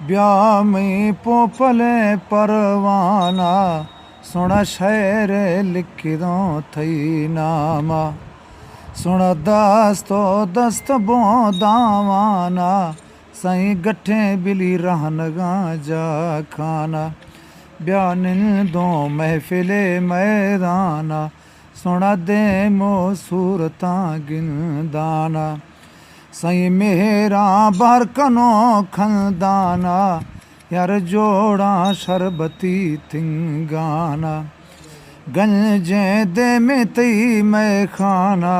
ब्याह में पोपले परवाना सुना शहर लिख दो थई नामा सुना दस्तो दस्त बो दावाना सही गठे बिली रहन गाजा खाना ब्याह दो महफिले मैदाना सुना दे मो सूरता गिनदाना सही मेरा बरकनो खंदाना यार जोड़ा शरबती थिंगाना गंजे दे में तई मैं खाना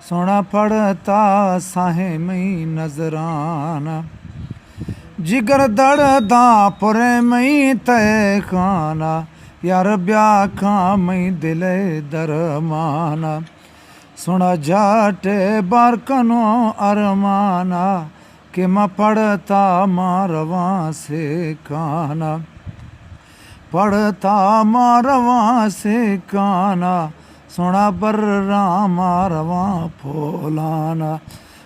सोना पड़ता साहे मई नजराना जिगर दर्दा पुरे मई तय खाना यार ब्याह खा मई दिले दरमाना सुना जाटे बारकनो अरमाना कि मैं पढ़ता मारवा से काना पढ़ता मारवा से काना सुना बर्रा मारवा फोलाना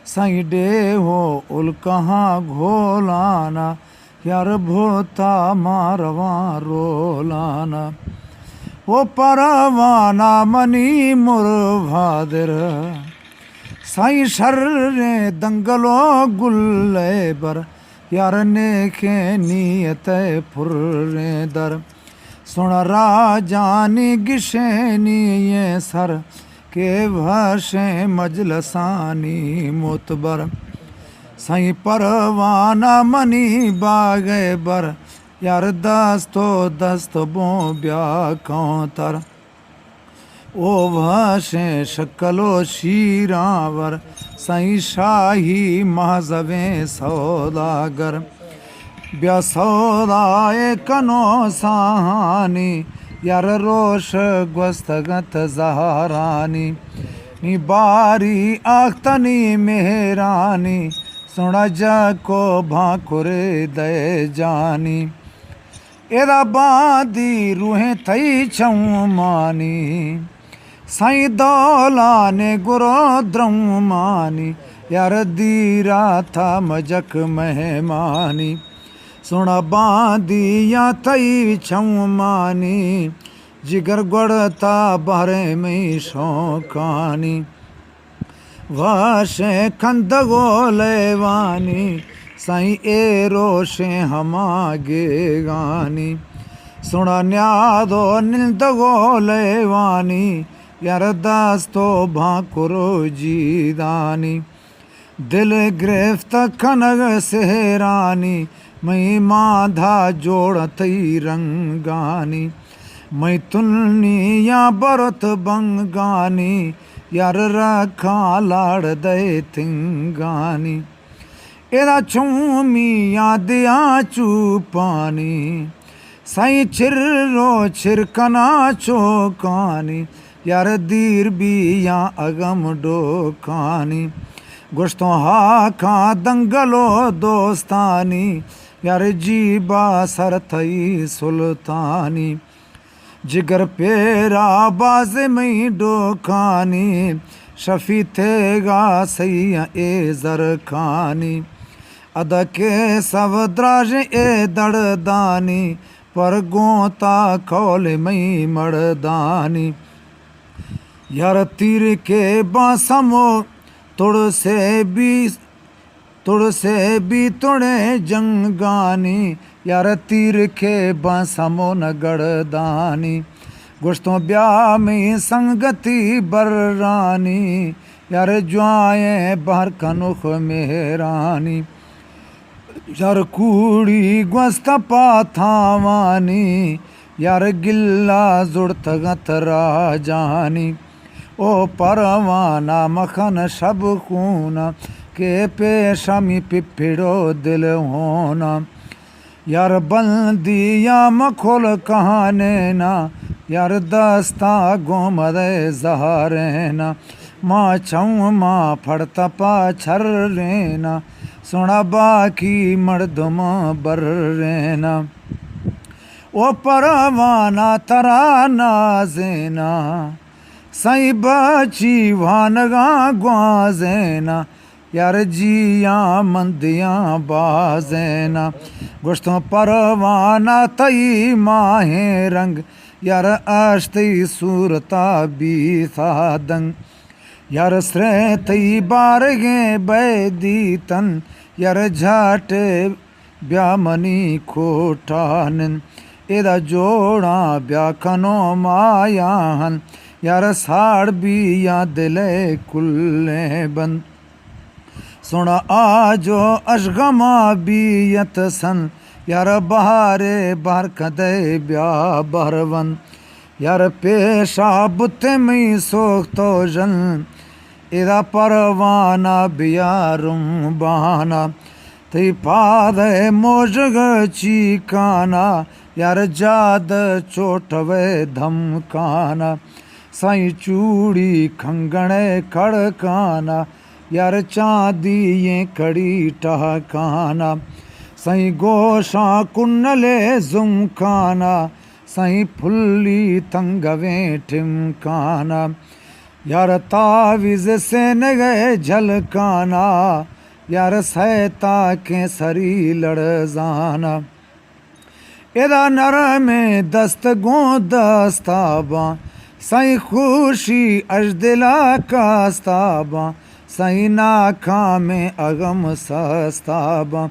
सही डे हो उल कहाँ घोलाना यार भोता मारवा रोलाना वो परवाना मनी मुरभादर साई शर दंगलो गुल्ले बर यार ने के नियत फुर्रे दर सुन राजानी गिशेनी ये सर के भाषे मजलसानी मोतबर साई परवाना मनी बागे बर यार दस्तो दस्त बो ब्याह कौतर ओ भाषे शक्लो शीरावर सही शाही महजवे सौदागर ब्या सौदाए कनो सहानी यार रोश ग्वस्तगत जहरानी नी बारी आख्तनी मेहरानी सुना जाको भाकुरे दे जानी एदा बादी रूहें थई छऊं मानी साई दौला ने गुरो द्रऊ मानी यार दीरा था मजक मेहमानी सुना बादी या थई छऊं मानी जिगर गुड़ता बारे में शौकानी वाशे कंद गोलेवानी साई ए रोशे हमागे गानी सुना न्यादो निंद गोलेवानी यार दास्तो भाकुरो जीदानी दिल गिरफ्त खनग सेहरानी मई माधा जोड़तई रंगानी मई तुलनी या बरत बंगानी यार रखा लाड़ दे थिंगानी एदा चूमी यादिया चूपानी साई छिरो छिरकना चौकानी यार दीर भी या अगम डोकानी गोश्तो हाका दंगलो दोस्तानी यार जीबा सर थई सुल्तानी जिगर पेरा बाज में डोकानी शफी थेगा सैया ए जरखानी अद के सवद्राज ए दड़दानी पर गोता कौल मई मर्दानी यार तीर के बासमो तुड़ से भी तुड़े जंगानी यार तीर के बासमो न गड़दानी गोश्तों ब्याह में संगति बर्रानी यार ज्वाए बाहर कनुख मेहरानी यार कूड़ी ग्वस्त पाथावानी यार गिल्ला जुड़तगत राजानी ओ परवाना मखन सब खूना के पेशमी पिपिड़ो दिल होना यार बंदी या मखोल कहाने ना यार दस्ता गोमद जहरेना माँ छऊ माँ फड़ता पाछर रेना सुना बाकी मर्दम बर रेना ओ परवाना तरा नाजेना सई बची वानगा ग्वाजेना यार जियां मंदियां बाज़ेना गोश्तों परवाना तई माहे रंग यार आश्ती सूरता बी सादंग यार स्रे तई बारगे बैदी तन यार झाटे ब्यामनी खोटानन एदा जोड़ा ब्याखनो मायाहन यार साड़ भी या दिले कुल्ले बंद सुना आजो अशगमा बीयत सन यार बहारे बाहर कदे ब्या बहरवन यार पेशा बुते मई सोख तो जन एदा परवाना बियारुम बहाना तई पादे मोजग चीकाना यार जाद चोटवे धमकाना साई चूड़ी खंगणे खड़काना यार चांदी ये कड़ी टहकाना सही गोशा कुन्नले जुमखाना सही फुल्ली तंगवे ठिमकाना यार ताविज से न गए झलकाना यार सहता के सरी लड़ जाना एदा नर में दस्त गो दस्ताबा सही खुशी अजदिला कास्ताबा सही नाखा में अगम सस्ताबा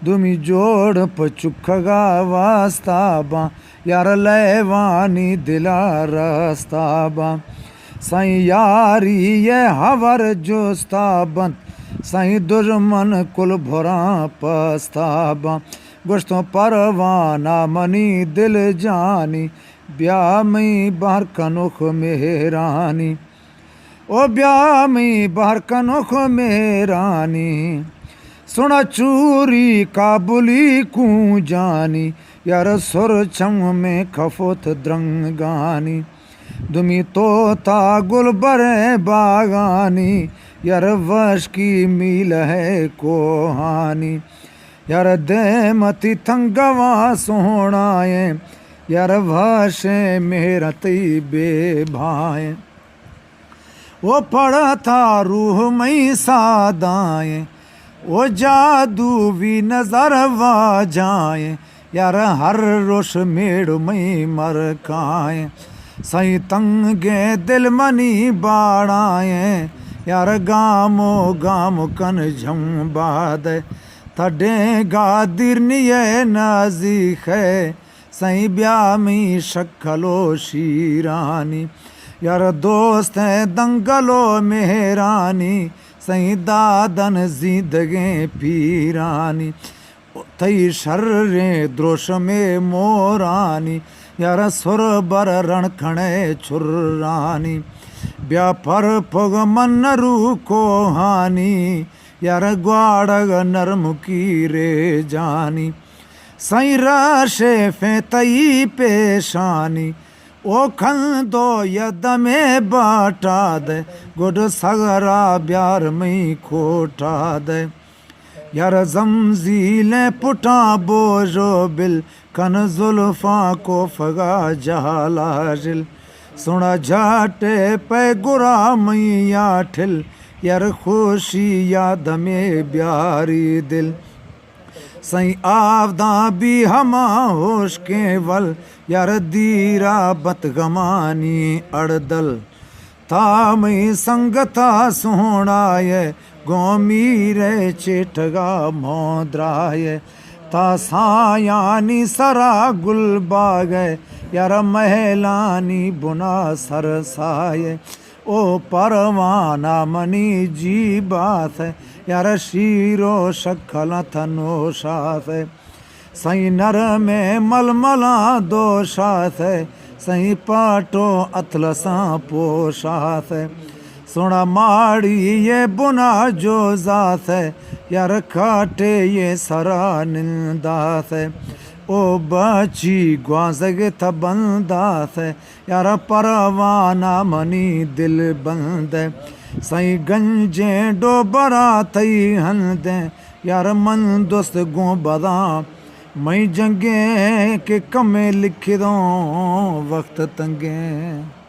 दुमी जोड़ पचुखगा वास्ताबा यार लेवानी दिला रस्ताबा सही यारी ये हवर जोस्ताबंत सही दुश्मन कुल भरा पस्ताबा गोश्तों परवाना मनी दिल जानी ब्याह में बाहर कनुख मेहरानी ओ ब्याह में बाहर कनुख मेहरानी सुना चूरी काबुली कूं जानी यार सुर छंग में खफोत द्रंगानी दुमी तोता गुलबरे बागानी यार वश की मील है कोहानी यार देमती थंगवा सोहणाए यार भाषे मेरती बेभाए वो पढ़ता रूह मई सादाए वो जादू भी नजर वा जाए यार हर रोश मेड़ मई मर खाए सही तंगे दिल मनी बाड़ाए यार गामो गाम कन झम बाद थडे गादिर निये नाजिक है सही ब्यामी शक्लो शीरानी यार दोस्त है दंगलो मेहरानी सही दादन जिंदगे पीरानी तई शर्रे द्रोश में मोरानी यार सुर बर रण खणे छुर्रानी ब्यापर पग मन्नरू को हानी यार ग्वाड़ग नरमुकी रे जानी सही राशे फे तई पेशानी ओ खंदो यद में बाटा दे गुड सगरा ब्यार में खोटा दे यार जमजीले पुटा बोझो बिल कन जुल्फा को फगा जहाला जिल सुना झाटे पे गुरा मैया ठिल यार खुशी याद में ब्यारी दिल सही आवदा भी हमा होश केवल यार दीरा बतगमानी अड़दल तामई संगता सोहणाए गोमीरे चेठगा मोद्राए ता सायानी सरा गुलबाग यार महलानी बुना सरसाए ओ परवाना मनी जी बात है यार शीरो शक्ल थनो शात है सही नर में मलमला दोषात है सही पाटो अतलसा पोशात है सुना माड़ी ये बुना जो जात है यार काटे ये सरा निंदात है ओ बची ग्वाजगे तबंदात है यार परवाना मनी दिल बंद है सही गंजे डोबरा तई हंदे यार मन दोस्त गो बदा मई जंगे के कमे लिख दो वक्त तंगे।